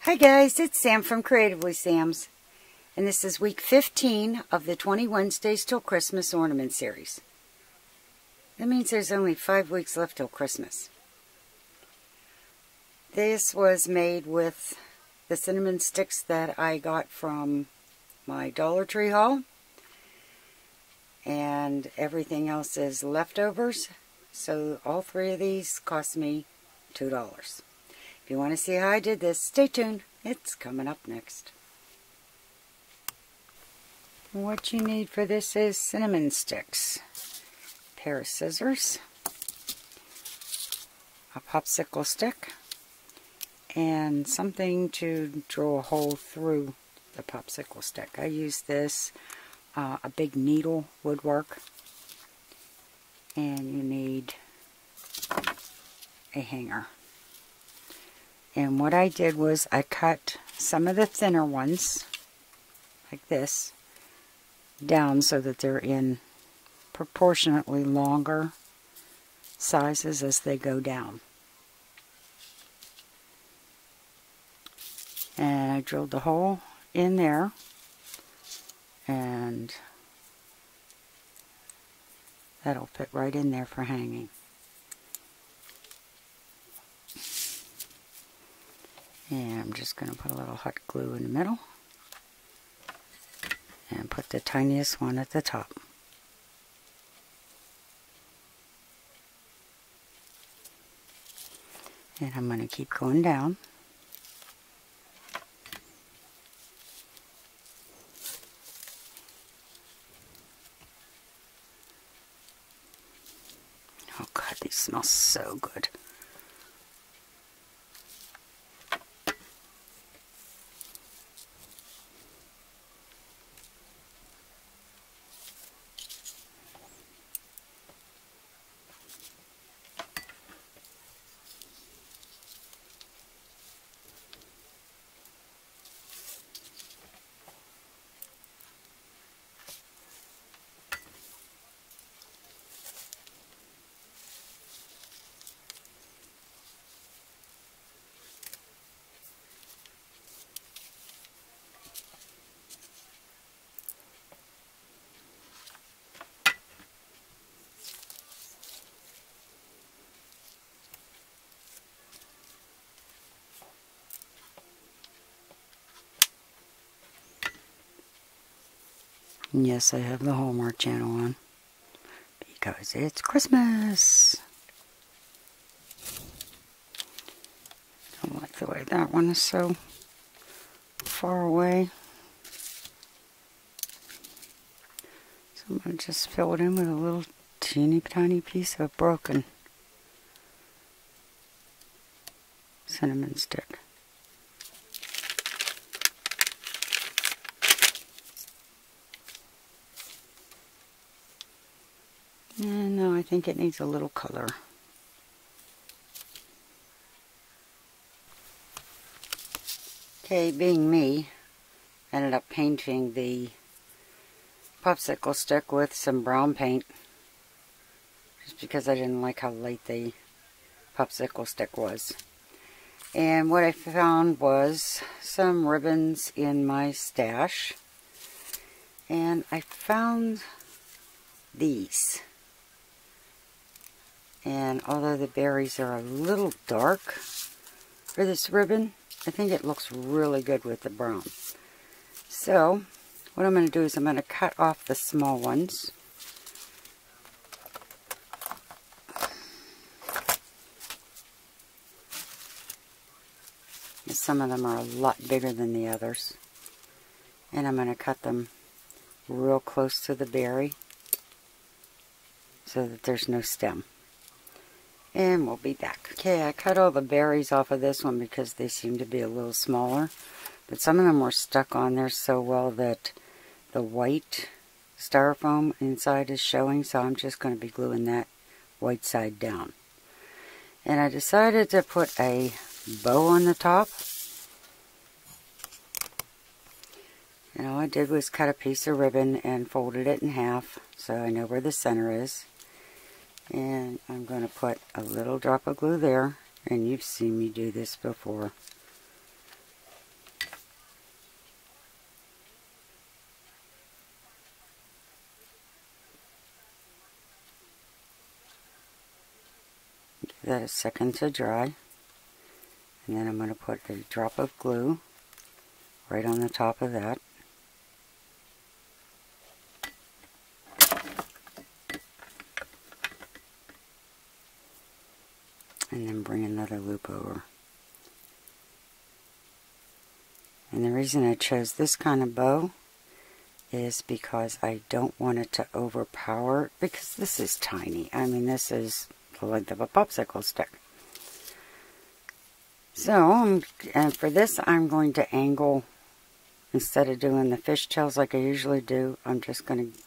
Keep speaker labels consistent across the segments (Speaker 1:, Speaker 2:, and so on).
Speaker 1: Hi guys, it's Sam from Creatively Sam's, and this is week 15 of the 20 Wednesdays Till Christmas Ornament Series. That means there's only 5 weeks left till Christmas. This was made with the cinnamon sticks that I got from my Dollar Tree haul, and everything else is leftovers, so all 3 of these cost me $2. If you want to see how I did this, stay tuned. It's coming up next. What you need for this is cinnamon sticks, a pair of scissors, a popsicle stick, and something to drill a hole through the popsicle stick. I use this, a big needle woodwork, and you need a hanger. And what I did was I cut some of the thinner ones, like this, down so that they're in proportionately longer sizes as they go down. And I drilled the hole in there, and that'll fit right in there for hanging. And I'm just going to put a little hot glue in the middle and put the tiniest one at the top. And I'm going to keep going down. Oh God, these smell so good. And yes, I have the Hallmark Channel on because it's Christmas. Don't like the way that one is so far away. So I'm going to just fill it in with a little teeny tiny piece of broken cinnamon stick. And now I think it needs a little color. Okay, being me, I ended up painting the popsicle stick with some brown paint, just because I didn't like how light the popsicle stick was. And what I found was some ribbons in my stash, and I found these. And although the berries are a little dark for this ribbon, I think it looks really good with the brown. So what I'm going to do is I'm going to cut off the small ones. And some of them are a lot bigger than the others. And I'm going to cut them real close to the berry so that there's no stem. And we'll be back. Okay, I cut all the berries off of this one because they seem to be a little smaller. But some of them were stuck on there so well that the white styrofoam inside is showing. So I'm just going to be gluing that white side down. And I decided to put a bow on the top. And all I did was cut a piece of ribbon and folded it in half so I know where the center is. And I'm going to put a little drop of glue there, and you've seen me do this before. that a second to dry. And then I'm going to put a drop of glue right on the top of that. And then bring another loop over. And the reason I chose this kind of bow is because I don't want it to overpower, because this is tiny. I mean, this is the length of a popsicle stick. So, and for this, I'm going to angle, instead of doing the fishtails like I usually do, I'm just going to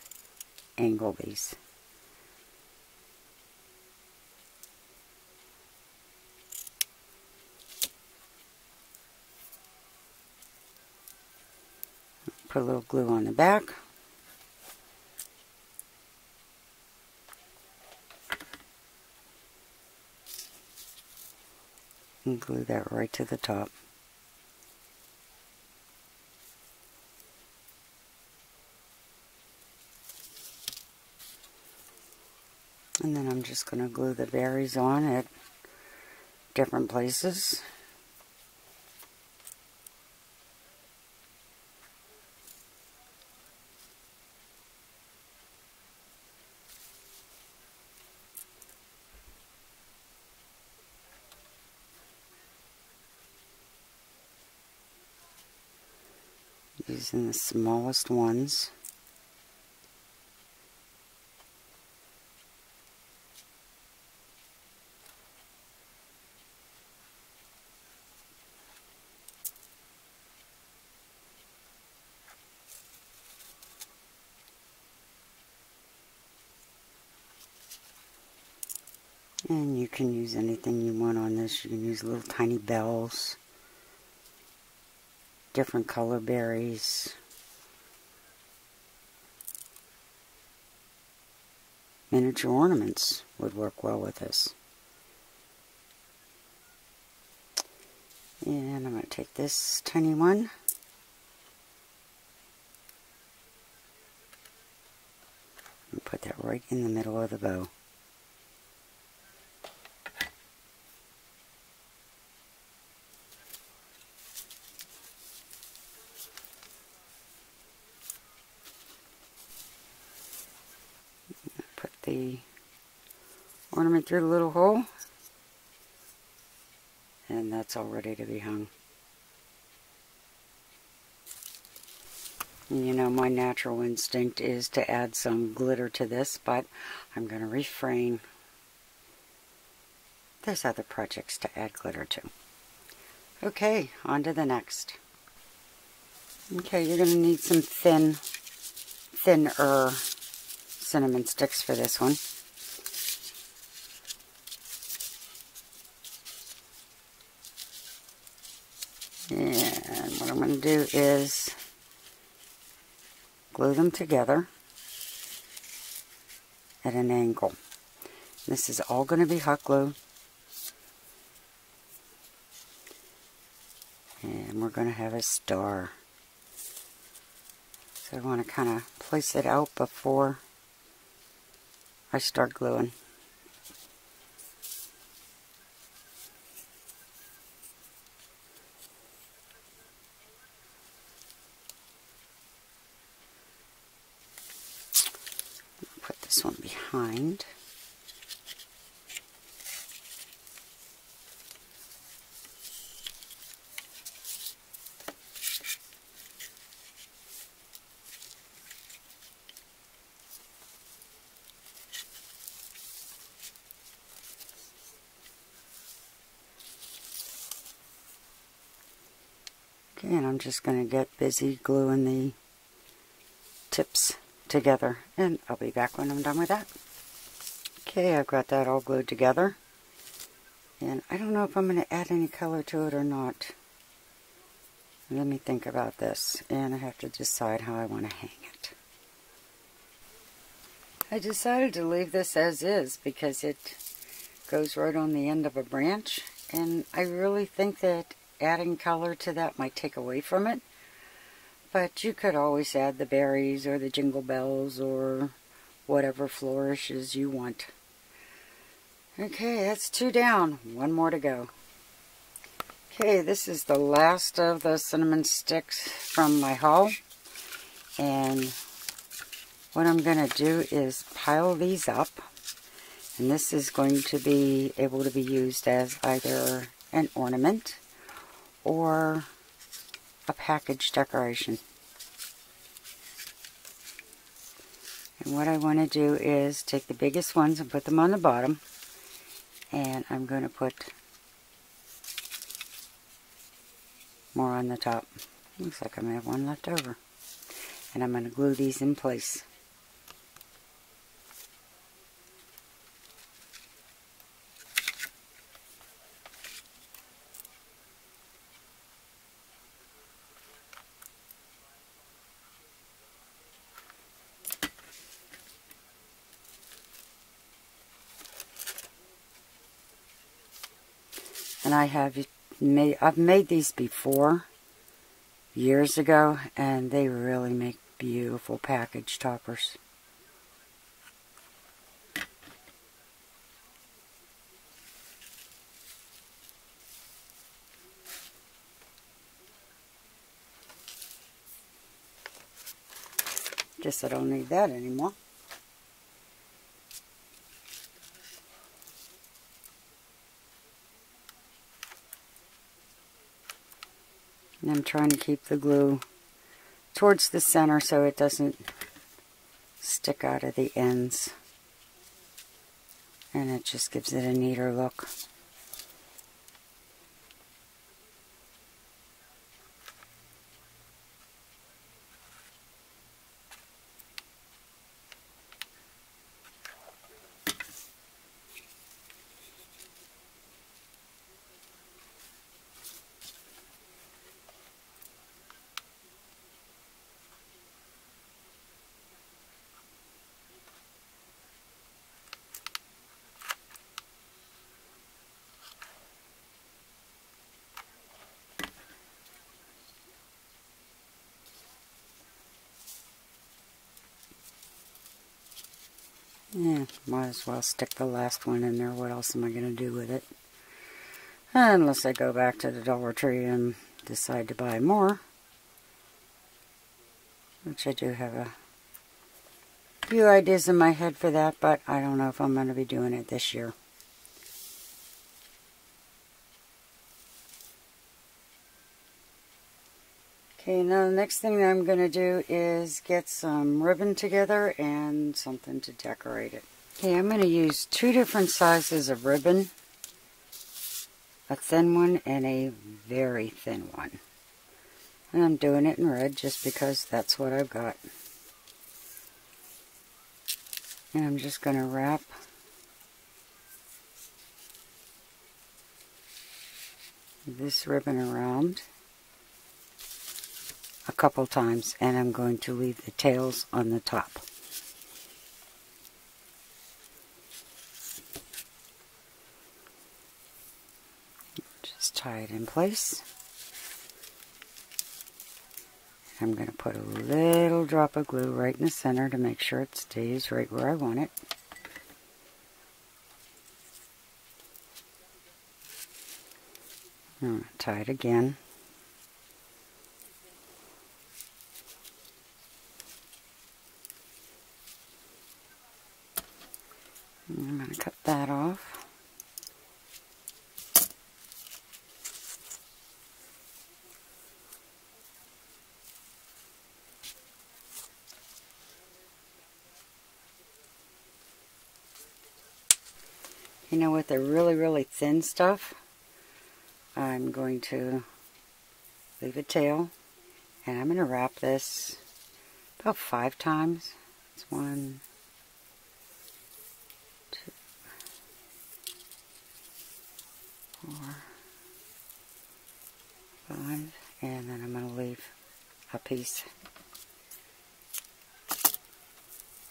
Speaker 1: angle these. Put a little glue on the back. And glue that right to the top. And then I'm just going to glue the berries on at different places. Using the smallest ones. And you can use anything you want on this. You can use little tiny bells, different color berries, miniature ornaments would work well with this. And I'm going to take this tiny one and put that right in the middle of the bow. Put the ornament through the little hole, and that's all ready to be hung. You know, my natural instinct is to add some glitter to this, but I'm going to refrain. There's other projects to add glitter to. Okay, on to the next. Okay, you're going to need some thinner cinnamon sticks for this one. And what I'm going to do is glue them together at an angle. This is all going to be hot glue. And we're going to have a star. So I want to kind of place it out before I start gluing. Put this one behind. Okay, and I'm just going to get busy gluing the tips together, and I'll be back when I'm done with that. Okay, I've got that all glued together, and I don't know if I'm going to add any color to it or not. Let me think about this, and I have to decide how I want to hang it. I decided to leave this as is because it goes right on the end of a branch, and I really think that adding color to that might take away from it. But you could always add the berries or the jingle bells or whatever flourishes you want. Okay, that's 2 down. 1 more to go. Okay, this is the last of the cinnamon sticks from my haul. And what I'm going to do is pile these up. And this is going to be able to be used as either an ornament or a package decoration. And what I want to do is take the biggest ones and put them on the bottom. And I'm going to put more on the top. Looks like I may have one left over. And I'm going to glue these in place. And I've made these before, years ago, and they really make beautiful package toppers. Guess I don't need that anymore. And I'm trying to keep the glue towards the center so it doesn't stick out of the ends. And it just gives it a neater look. Yeah, might as well stick the last one in there. What else am I going to do with it? Unless I go back to the Dollar Tree and decide to buy more. Which I do have a few ideas in my head for that, but I don't know if I'm going to be doing it this year. Okay, now the next thing that I'm going to do is get some ribbon together and something to decorate it. Okay, I'm going to use 2 different sizes of ribbon. A thin one and a very thin one. And I'm doing it in red just because that's what I've got. And I'm just going to wrap this ribbon around a couple times, and I'm going to leave the tails on the top. Just tie it in place. I'm going to put a little drop of glue right in the center to make sure it stays right where I want it. I'm going to tie it again. I'm going to cut that off. You know, with the really thin stuff, I'm going to leave a tail, and I'm going to wrap this about 5 times. It's 1, 2, 4, 5, and then I'm going to leave a piece.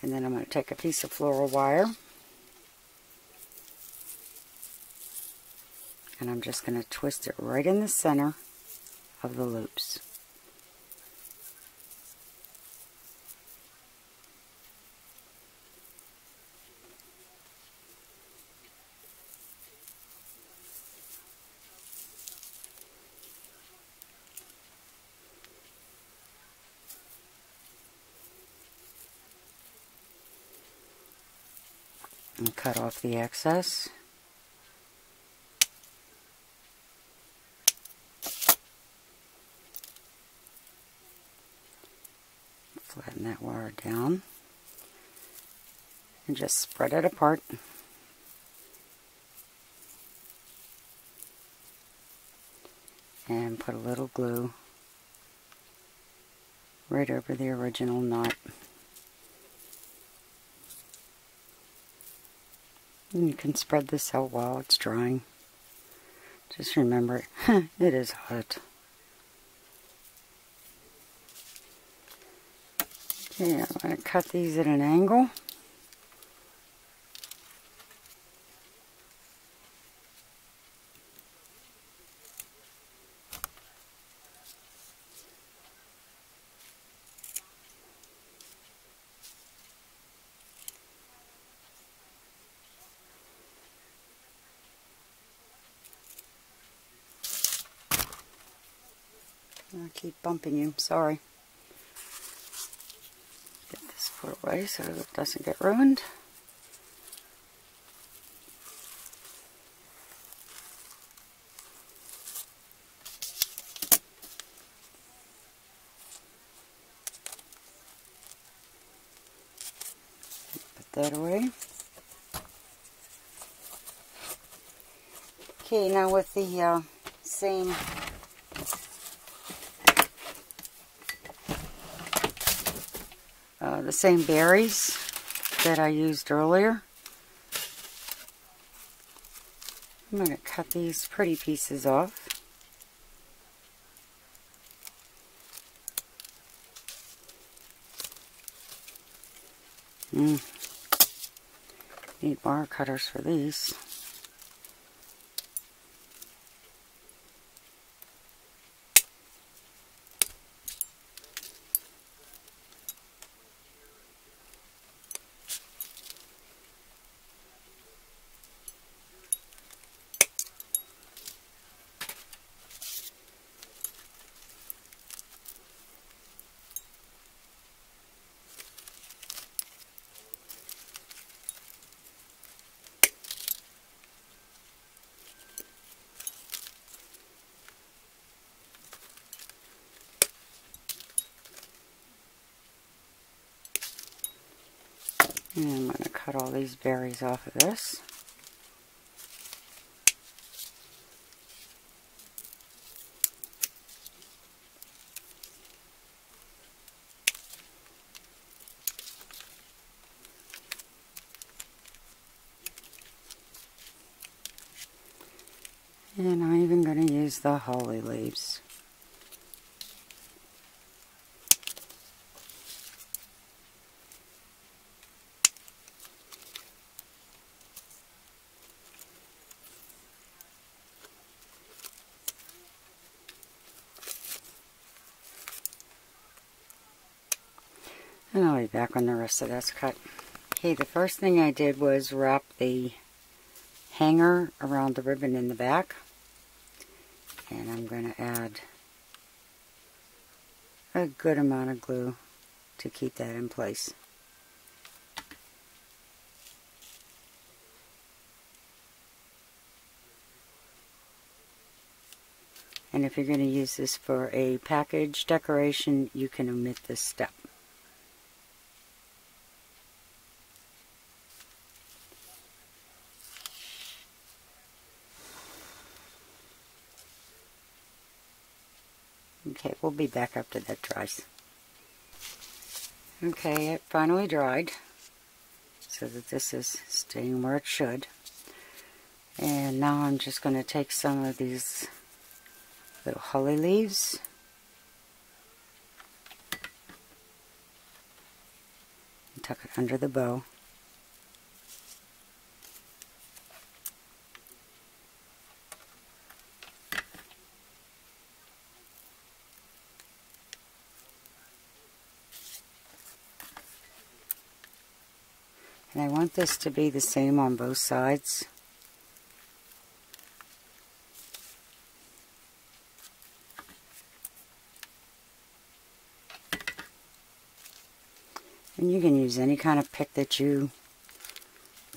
Speaker 1: And then I'm going to take a piece of floral wire, and I'm just going to twist it right in the center of the loops. And cut off the excess. Flatten that wire down. And just spread it apart. And put a little glue right over the original knot. And you can spread this out while it's drying. Just remember, it is hot. Okay, I'm going to cut these at an angle. I keep bumping you, sorry. Get this put away so it doesn't get ruined. Put that away. Okay, now with the same berries that I used earlier, I'm going to cut these pretty pieces off. Need wire cutters for these. And I'm going to cut all these berries off of this. And I'm even going to use the holly leaves. And I'll be back when the rest of that's cut. Okay, the first thing I did was wrap the hanger around the ribbon in the back. And I'm going to add a good amount of glue to keep that in place. And if you're going to use this for a package decoration, you can omit this step. Okay, we'll be back after that dries. Okay, it finally dried, so that this is staying where it should. And now I'm just going to take some of these little holly leaves and tuck it under the bow. And I want this to be the same on both sides. And you can use any kind of pick that you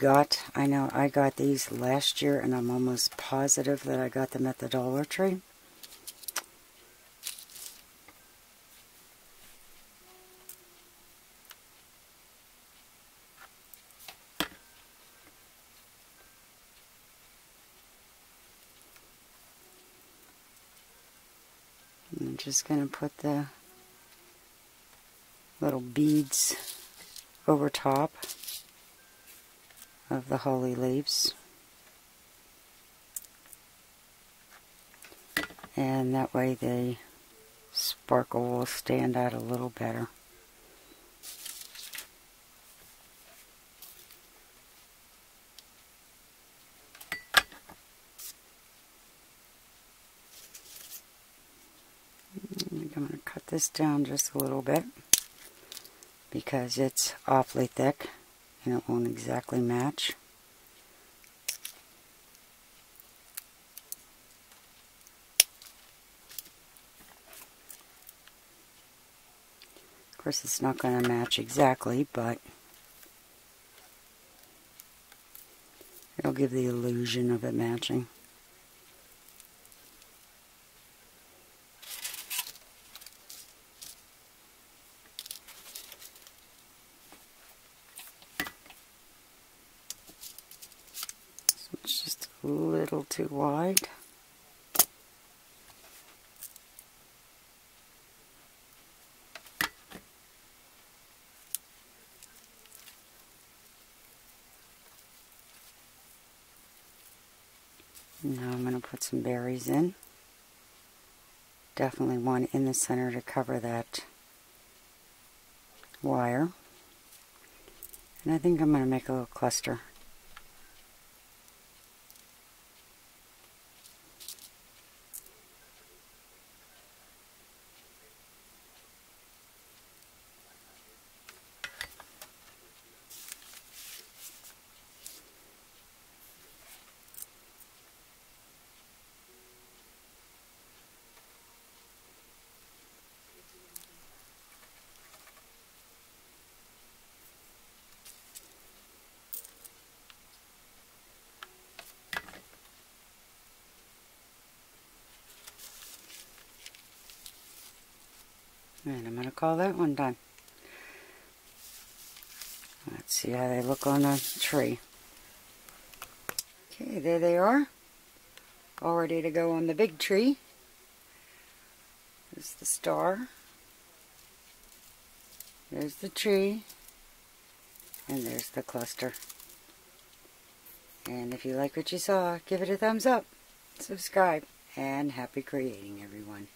Speaker 1: I know I got these last year, and I'm almost positive that I got them at the Dollar Tree. I'm just going to put the little beads over top of the holly leaves. And that way the sparkle will stand out a little better. I'm going to cut this down just a little bit because it's awfully thick and it won't exactly match. Of course, it's not going to match exactly, but it'll give the illusion of it matching. So it's just a little too wide. Now I'm going to put some berries in. Definitely one in the center to cover that wire. And I think I'm going to make a little cluster. And I'm going to call that one done. Let's see how they look on the tree. Okay, there they are. All ready to go on the big tree. There's the star. There's the tree. And there's the cluster. And if you like what you saw, give it a thumbs up, subscribe, and happy creating, everyone.